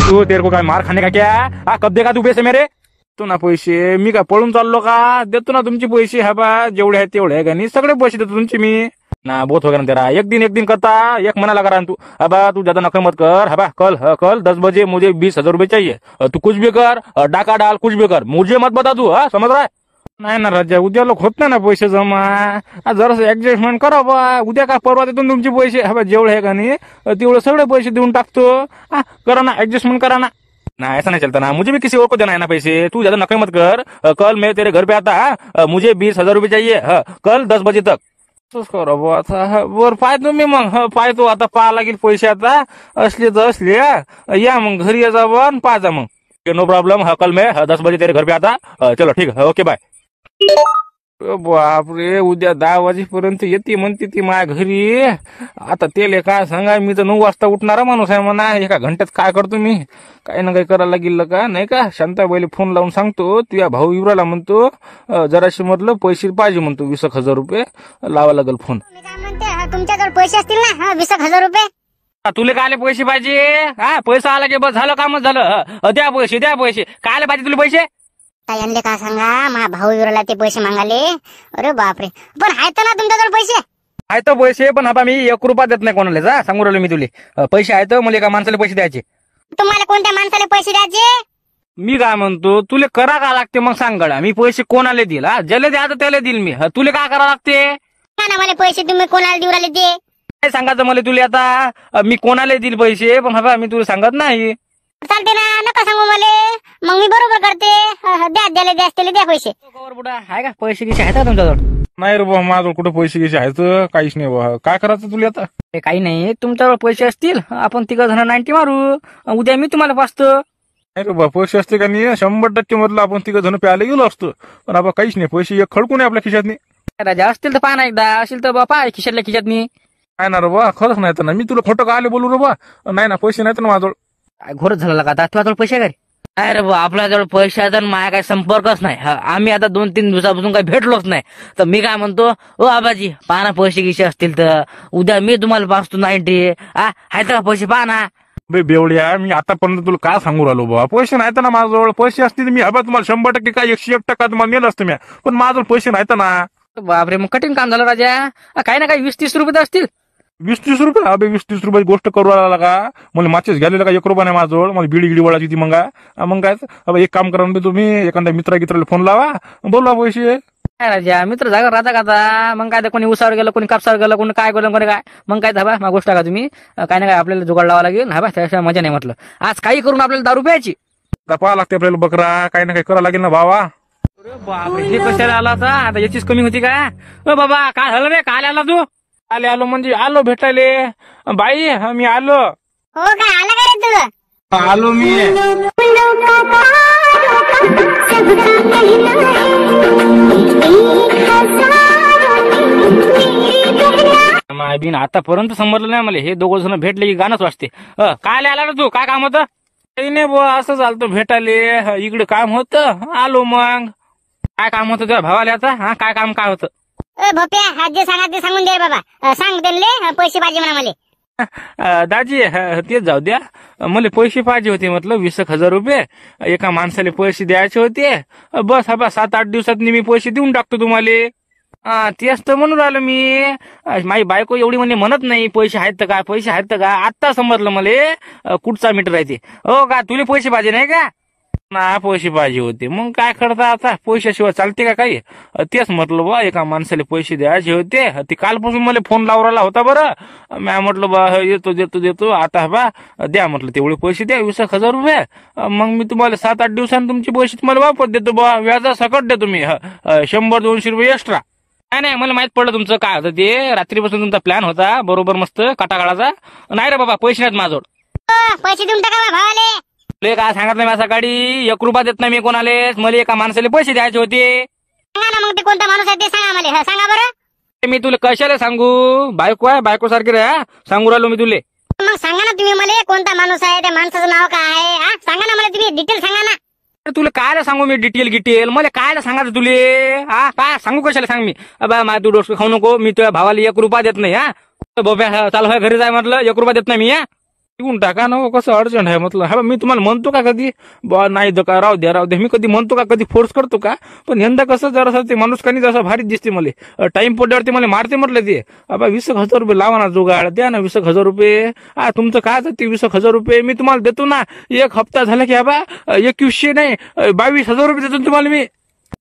तू तेरे को काय मार खाने का क्या? हा कब देगा तू पैसे मेरे? देतो ना पैसे मी काय पळून चाललो का? देतो ना तुमचे पैसे. हा बा जेवढे आहेत तेवढे आहे का नाही सगळे पैसे देतो तुमचे मी ना. बहुत हो गया ना तेरा. एक दिन करता एक महीना लगा रहा तू. अब तू ज्यादा नखरे मत कर. हबा कल 10 बजे मुझे 20,000 रुपये चाहिए. तू कुछ भी कर डाका डाल कुछ भी कर मुझे मत बता तू. हा समझ रहा है? नाही ना राजा उद्या लोक होत नाही ना पैसे जमा. जरासं ऍडजस्टमेंट करा बा. उद्या का परवा देतो तुमचे पैसे. हबा जेवढे आहे का नाही तेवढे सगळे पैसे देऊन टाकतो. करा ना ऍडजस्टमेंट करा ना. ना ऐसा नहीं चलता ना. मुझे भी किसी और को देना है ना पैसे. तू ज्यादा नखरे मत कर. कल मैं तेरे घर पे आता. मुझे 20,000 रुपये चाहिए. कल 10 बजे तक. आता बर पाहतो मी मग. पाहतो आता पाहा लागेल पैसे. आता असले तर असले या मग घरी या जा पाहा मग. No problem. कल मैं 10 बजे तेरे घर पे आता. चलो ठीक है ओके बाय. बापरे उद्या 10 वाजेपर्यंत येते म्हणते ती माझ्या घरी. आता तेले काय सांगा. मी तर 9 वाजता उठणारा माणूस आहे म्हणा. एका घंट्यात काय करतो मी. काही ना काही करायला गेलं का नाही का. शांताबाईला फोन लावून सांगतो तुझ्या भाऊ युवराला म्हणतो जराशी म्हटलं पैसे पाहिजे म्हणतो 20,000 रुपये. लावा लागल फोन. तुमच्याकडे पैसे असतील ना 20,000 रुपये. तुले कायले पैसे पाहिजे. पैसा आला की बस झालं कामच झालं. द्या पैसे कायले पाहिजे तुला पैसे. ताईंले का सांगा माझ्या भाऊ युवराला ते पैसे मागाले. अरे बापरे पण आहेत ना तुमच्याकडे पैसे. आहेत पैसे पण आता मी 1 रुपया देत नाही कोणाला. जा सांगू राहिलो मी तुले. पैसे आहेत मला एका माणसाला पैसे द्यायचे. तुम्हाला कोणत्या माणसाला पैसे द्यायचे. मी काय म्हणतो तुले करा का लागते मग सांग गड्या. मी पैसे कोणाला देईल. ज्याला द्यायचं त्याला देईल मी. तुले काय करा लागते. ना मला पैसे तुम्ही कोणाला देऊ राहिले ते. काय सांगायचं मला तुले आता. मी कोणाला देईल पैसे पण हवा मी तुला सांगत नाही. चालते ना नका सांगू मला. मग मी बरोबर करते. द्यायला द्या पैसे. आहे का पैसे किसे आहेत का तुमच्याजवळ. नाही रे बा माझ्याजवळ कुठे पैसे किसे आहेत. काहीच नाही बा. काय करायचं तुला आता. काही नाही तुमच्याजवळ पैसे असतील आपण 3 जण 90 मारू. उद्या मी तुम्हाला पाचतो. नाही रे बा पैसे असते का नाही 100% मधलं आपण 3 जण प्यायला गेलो असतो. पण आपण काहीच नाही. पैसे एक खडकून आहे आपल्या खिशात नाही. राजा असतील तर पहा ना एकदा. असेल तर बापा खिशातल्या खिशात नाही. काय ना रे बा खरंच नाही तर ना. मी तुला खोटं का आले बोलू रे बा. नाही ना पैसे नाहीत ना माझ्याजवळ. घोरच झाला का आता तुझ्याजवळ पैसे काय. अरे बा आपल्याजवळ पैशाचा माझ्या काही संपर्कच नाही. आम्ही आता 2-3 दिवसापासून काही भेटलोच नाही. तर मी काय म्हणतो ओ आबाजी पहा ना पैसे गिसे असतील तर उद्या मी तुम्हाला पाचतो 90. आहेत का पैसे पहा ना. बेवड्या मी आतापर्यंत तुला काय सांगू राहिलो बा. पैसे नाहीत ना माझ्याजवळ. पैसे असतील मी हवा तुम्हाला 100% काय 101% तुम्हाला नेलं असतं मी. पण माझ्याजवळ पैसे नाहीत ना. बापरे मग कठीण काम झालं राजा. काही ना काही 20-30 रुपये तर असतील. 20-30 रुपये. अबे 20-30 रुपये गोष्ट करू राहिला का. मला माचेच घ्यायला का 1 रुपया नाही माझ्याजवळ. मला बिडी वळायची ती मग काय एक काम करा तुम्ही एखाद्या मित्राला फोन लावा बोलवा पैसे. काय राजा मित्र जागा राहता का आता. मग काय कोणी उसावर गेलं कोणी कापसावर गेलं कोणी काय गेलं कोणी काय. मग काय धाबा मग गोष्ट का तुम्ही. काय ना काय आपल्याला जुगाड लावा लागेल. हा बा त्याशिवाय मजा नाही म्हटलं. आज काही करून आपल्याला दारू प्यायची. पाहा लागते आपल्याला बकरा. काही ना काही करावं लागेल ना भावा. बापरे हे कशाला आला आता याचीच कमी होती का. बाबा काय झालं रे. काय आला तू. आलो म्हणजे आलो भेटायले. बाई मी आलो. हो काय आला का रे तू. आलो मी. बिन आतापर्यंत समजलं नाही मला. हे 2 जण भेटले की गाणंच वाजते. काय आला तू. काय काम होतं. काही नाही बुवा असं चालतो भेटायले. इकडे काम होतं आलो मग. काय काम होतं तुझ्या भावाला आता. काय काम काय होतं. भोप्या हा जे सांगा ते सांगून दे बाबा. सांग त्यांना पैसे पाहिजे म्हणा मला. दाजी तेच जाऊ द्या. मला पैसे पाहिजे होते म्हटलं 20,000 रुपये. एका माणसाला पैसे द्यायचे होते. बस हा 7-8 दिवसात मी पैसे देऊन टाकतो तुम्हाला. तेच तर म्हणून राहिलो मी. माझी बायको एवढी म्हणत नाही पैसे आहेत का पैसे आहेत का. आत्ता समजलं मला कुठचा मीटर आहे ते. हो का तुला पैसे पाहिजे नाही का. ना पैसे पाहिजे होते. मग काय करता आता पैशाशिवाय चालते का काही. तेच म्हटलं बा एका माणसाला पैसे द्यायचे होते. ते कालपासून मला फोन लावला होता बरं. मी म्हटलं बा येतो देतो आता बा द्या म्हटलं तेवढे पैसे द्या 20,000 रुपये. मग मी तुम्हाला 7-8 दिवसांनी तुमचे पैसे तुम्हाला वापस देतो बा. व्याजा सकट देतो मी. 100-200 रुपये एक्स्ट्रा. नाही मला माहित पडलं तुमचं काय होतं ते. रात्रीपासून तुमचा प्लॅन होता बरोबर मस्त काटाकाळाचा. नाही रे बाबा पैसे नाहीत माझ्याजवळ. पैसे देऊन टाका भावाले. काय सांगत नाही सकाळी 1 रुपया देत नाही मी कोणालेच. मला एका माणसाला पैसे द्यायचे होते. सांगा ना मग ते कोणता माणूस आहे ते सांगा मला. सांगा बरं. मी तुला कशाला सांगू. बायको आहे बायको सारखी रे. सांगू राहिलो मी तुले. मग सांगा ना तुम्ही मला कोणता माणूस आहे. त्या माणसाचं नाव काय आहे. सांगा ना मला तुम्ही डिटेल सांगा ना. तुला काय सांगू मी डिटेल मला काय सांगायचं तुले. काय सांगू कशाला सांग मी. बा तू डोसकं खाऊ नको. मी तुझ्या भावाला 1 रुपया देत नाही. बाबा चाल घरी जाय म्हटलं 1 रुपया देत नाही मी. निघून टाका ना हो, कसं अर्जंट आहे म्हटलं. हा मी तुम्हाला म्हणतो का कधी बा नाही का राहू द्या मी कधी म्हणतो का, कधी फोर्स करतो का? पण यंदा कसं जरा ते माणूस कानी जसा भारीच दिसते मला. टाइम पडल्यावरती मला मारते म्हटलं ते. बाबा 20,000 रुपये लावा ना जुगाड, द्या ना 20,000 रुपये. तुमचं काय ते 20,000 रुपये मी तुम्हाला देतो ना. एक हप्ता झाला की बाबा 2100 नाही 22,000 रुपये देतो तुम्हाला मी.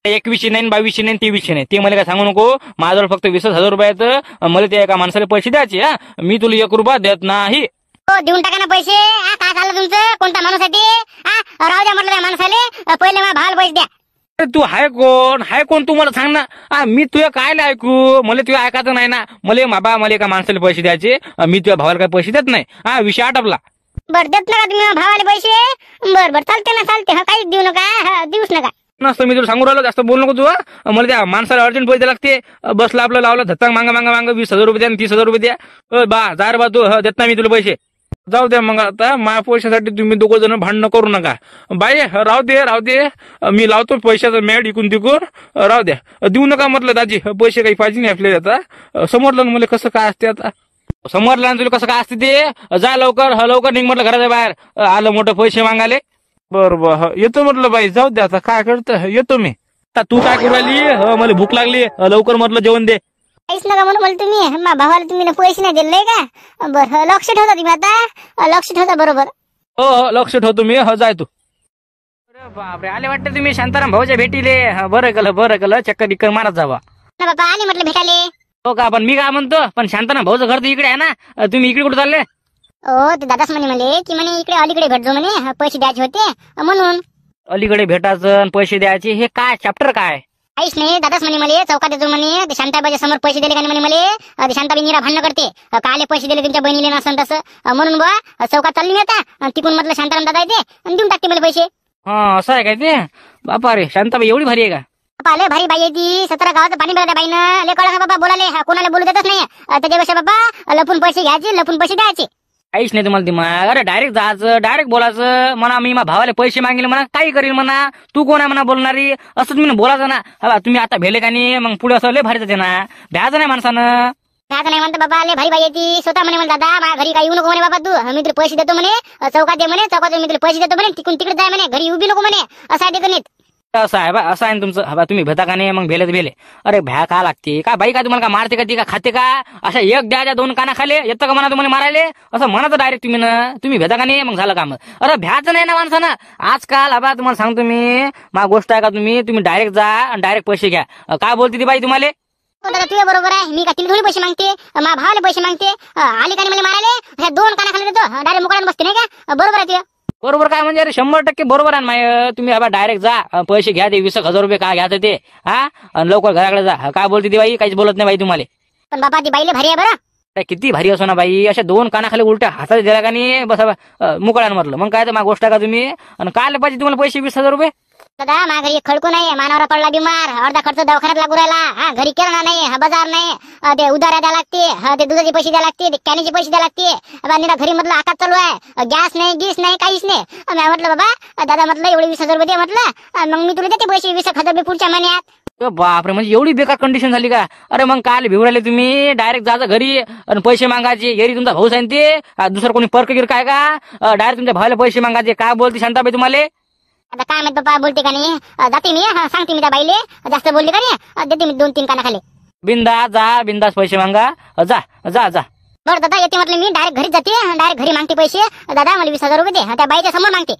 2100 नाही 2200 नाही 2300 नाही ते मला काय सांगू नको. माझ्यावर फक्त 20,000 रुपये आहेत. मला त्या एका माणसाला पैसे द्यायचे. मी तुला 1 रुपया देत नाही. हो देऊन टाका ना पैसे. काय झालं तुमचं? कोणता माणूस आहे ते? राहू द्या म्हटलं त्या माणसाले. पहिले मला भावाला पैसे द्या. तू हाय कोण तू मला सांग ना. मी तुझ्या काय ऐकू? मला तुझ्या ऐकायचं नाही ना. मला एका माणसाला पैसे द्यायचे. मी तुझ्या भावाला काय पैसे देत नाही. विषय आटपला. बरं देत नका तुम्ही भावाले पैसे. बरं चालते ना चालते. काहीच देऊ नका. देऊच नका. नसतं मी तुला सांगू राहिलो जास्त बोल नको तू. मला त्या माणसाला अर्जंट पैसे लागते. बसला आपलं लावलं धत्ता मांगा 20,000 रुपये द्या 30,000 रुपये द्या. बा जार बा तू देत नाही मी तुला पैसे. जाऊ द्या मग आता माझ्या पैशासाठी तुम्ही 2 जण भांडणं करू नका. बाई राहू दे मी लावतो पैशाचा मॅड इकून तिकून. राहू द्या देऊ नका म्हटलं दाजी. पैसे काही पाहिजे नाही आपल्याला. आता समजलं ना मला कसं काय असते. आता समजलं ना तुला कसं काय असते ते. जा लवकर निघ म्हटलं घराच्या बाहेर. आलं मोठं पैसे मागाले. बरं येतो म्हटलं बाई. जाऊ द्या आता काय करतं येतो मी. आता तू काय करू राहिली? मला भूक लागली. लवकर म्हटलं जेवण दे. काहीच नका म्हणून मला तुम्ही. माझ्या भावाला तुम्ही पैसे नाही दिले का? बरं लक्ष ठेवता तुम्ही आता. लक्ष ठेवता बरोबर. हो लक्ष ठेवतो मी. जाय तू. अरे बापरे आले वाटतं तुम्ही शांताराम भाऊच्या भेटीले. बरं केलं चक्कर इक्कर मारत जावा. ना बाबा आले म्हटलं भेटाले. हो का? पण मी काय म्हणतो पण शांताराम भाऊचं घर तर इकडे आहे ना. तुम्ही इकडे कुठे चालले? ते दादाच म्हणे की म्हणे इकडे अलीकडे भेटतो म्हणे. पैसे द्यायचे होते म्हणून. अलीकडे भेटायचं पैसे द्यायचे हे काय चॅप्टर काय? काहीच नाही. दादाच म्हणे मला चौकात येतो म्हणे. ते शांताबाईच्या समोर पैसे दिले का म्हणे मला. ते शांताबाई निरा भांडणं करते. काले पैसे दिले तुमच्या बहिणीले नसन तसं म्हणून बा चौकात चालली मी आता. तिकून म्हटलं शांताराम दादा येते आणि देऊन टाकते मला पैसे. असं आहे काय ते? बापा रे शांताबाई एवढी भारी आहे का? लय भारी बाई आहे ती. 17 गावाचं पाणी भरत बाईनं. लय कळलं बाबा बोलाले. कोणाला बोलू देतच नाही. त्याच्यापेक्षा बाबा लपून पैसे घ्यायचे लपून पैसे द्यायचे. काहीच नाही तुम्हाला दिमाग. अरे डायरेक्ट जायचं डायरेक्ट बोलायचं. म्हणा मी माझ्या भावाला पैसे मागेल म्हणा काही करील म्हणा. तू कोण आहे म्हणा बोलणारी असं तुम्ही बोलायचं ना. हा तुम्ही आता भेले का नाही मग पुढे असं लय भारी जाते ना. भ्यायचं नाही माणसानं. भ्यायचं नाही म्हणतो बाबा. लय भारी बाई आहे ती. स्वतः म्हणे दादा माझ्या घरी काही येऊ नको म्हणे बाबा तू. मी तुला पैसे देतो म्हणे. चौकात दे म्हणे. चौकात मी तुला पैसे देतो म्हणे. तिकडून तिकडे जाय म्हणे. घरी उभी नको म्हणे. असं आहे ते. असं आहे बा असं आहे तुमचं. हवा तुम्ही भेटा का नाही मग भेले. अरे भ्या का लागते का बाई? का तुम्हाला का मारते का ती का खाते का? अशा एक द्या 2 काना खाले येतं का म्हणा तुम्हाला मारायले? असं म्हणत डायरेक्ट तुम्ही ना. तुम्ही भेटा का नाही मग झालं काम. अरे भ्याचं नाही ना माणसानं आजकाल. हवा तुम्हाला सांगतो मी मा गोष्ट आहे का तुम्ही डायरेक्ट जा आणि डायरेक्ट पैसे घ्या. काय बोलते ती बाई तुम्हाला? दादा तुझ्या बरोबर आहे. मी का तिला थोडी पैसे मागते. माझ्या भावाला पैसे मागते. आले का मला मारायले 2 काना खाली देतो. डायरेक्ट मुकडान बसते नाही का? बरोबर आहे तुझं. बरोबर काय म्हणजे? अरे 100% बरोबर आहे माय. तुम्ही हवा डायरेक्ट जा पैसे घ्या. ते 20,000 रुपये काय घ्यायचं ते. आणि लवकर घराकडे जा. काय बोलते ती बाई? काहीच बोलत नाही बाई तुम्हाला. पण बाबा ती बाईले भारी आहे बरं. किती भारी असो ना बाई. अशा 2 कानाखाली उलट्या हातात दिला का नाही बस मुकळ्यानं म्हटलं. मग काय तर माझी गोष्ट आहे का तुम्ही? आणि काय पाहिजे तुम्हाला पैसे 20,000 रुपये? दादा माझ्या घरी खडको नाही. मानावर पडला बिमार. अर्धा खर्च दवाखान्यात लागू राहिला. घरी किराणा नाही. बाजार नाही. ते उधाऱ्या द्या लागते. ते दुधाचे पैसे द्या लागते. ते कॅनीचे पैसे द्या लागते. निरा घरी म्हटलं आकात चालू आहे. गॅस नाही गीस नाही काहीच नाही. मी म्हटलं बाबा दादा म्हटलं एवढे 20,000 रुपये दे म्हटलं. मग मी तुला देते पैसे 20,000 रुपये पुढच्या महिन्यात. बापरे म्हणजे एवढी बेकार कंडिशन झाली का? अरे मग काल भिवू राहिले तुम्ही. डायरेक्ट जायचं घरी आणि पैसे मागायचे. घरी तुमचा भाऊ सांगते दुसरं कोणी परकगीर काय का? डायरेक्ट तुमच्या भावाला पैसे मागायचे. काय बोलते शांताबाई तुम्हाला? आता काय माहित बाबा बोलते का नाही. जाते मी. सांगते मी त्या बाईले. जास्त बोलले का नाही देते मी 2-3 काना खाले. बिंदास पैसे मागा. जा. बरं दादा येते म्हटलं मी. डायरेक्ट घरी जाते. डायरेक्ट घरी मागते पैसे. दादा मला 20,000 रुपये दे. त्या बाईच्या समोर मागते.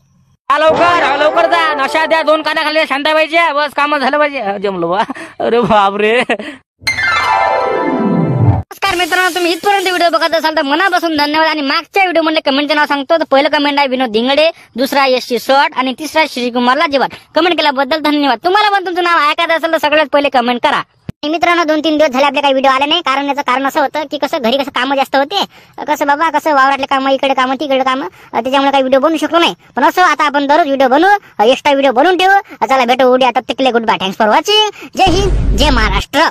लवकर जा. नशा द्या 2 काना खाली शांताबाईच्या. बस काम झालं पाहिजे. जमलो बा. अरे बापरे. नमस्कार मित्रांनो. तुम्ही इथपर्यंत व्हिडिओ बघत असाल तर मनापासून धन्यवाद. आणि मागच्या व्हिडिओ मध्ये कमेंटचं नाव सांगतो. तर पहिलं कमेंट आहे विनोद धिंगडे. दुसरा यशची शॉर्ट आणि तिसरा श्रीकुमारला जेवण. कमेंट केल्याबद्दल धन्यवाद. तुम्हाला पण तुमचं नाव ऐकायचं असेल तर सगळ्यात पहिले कमेंट करा. मित्रांनो 2-3 दिवस झाले आपले काही व्हिडिओ आले नाही. कारण याचं कारण असं होतं की कसं घरी कसं कामं जास्त होते. कसं बाबा कसं वावरातले कामं इकडे कामं तिकडे कामं. त्याच्यामुळे काही व्हिडिओ बनवू शकलो नाही. पण असं आता आपण दररोज व्हिडिओ बनवू. एक्स्ट्रा व्हिडिओ बनवून ठेवू. चला भेटू उद्या. तब तक के लिए goodbye. Thanks for watching. जय हिंद जय महाराष्ट्र.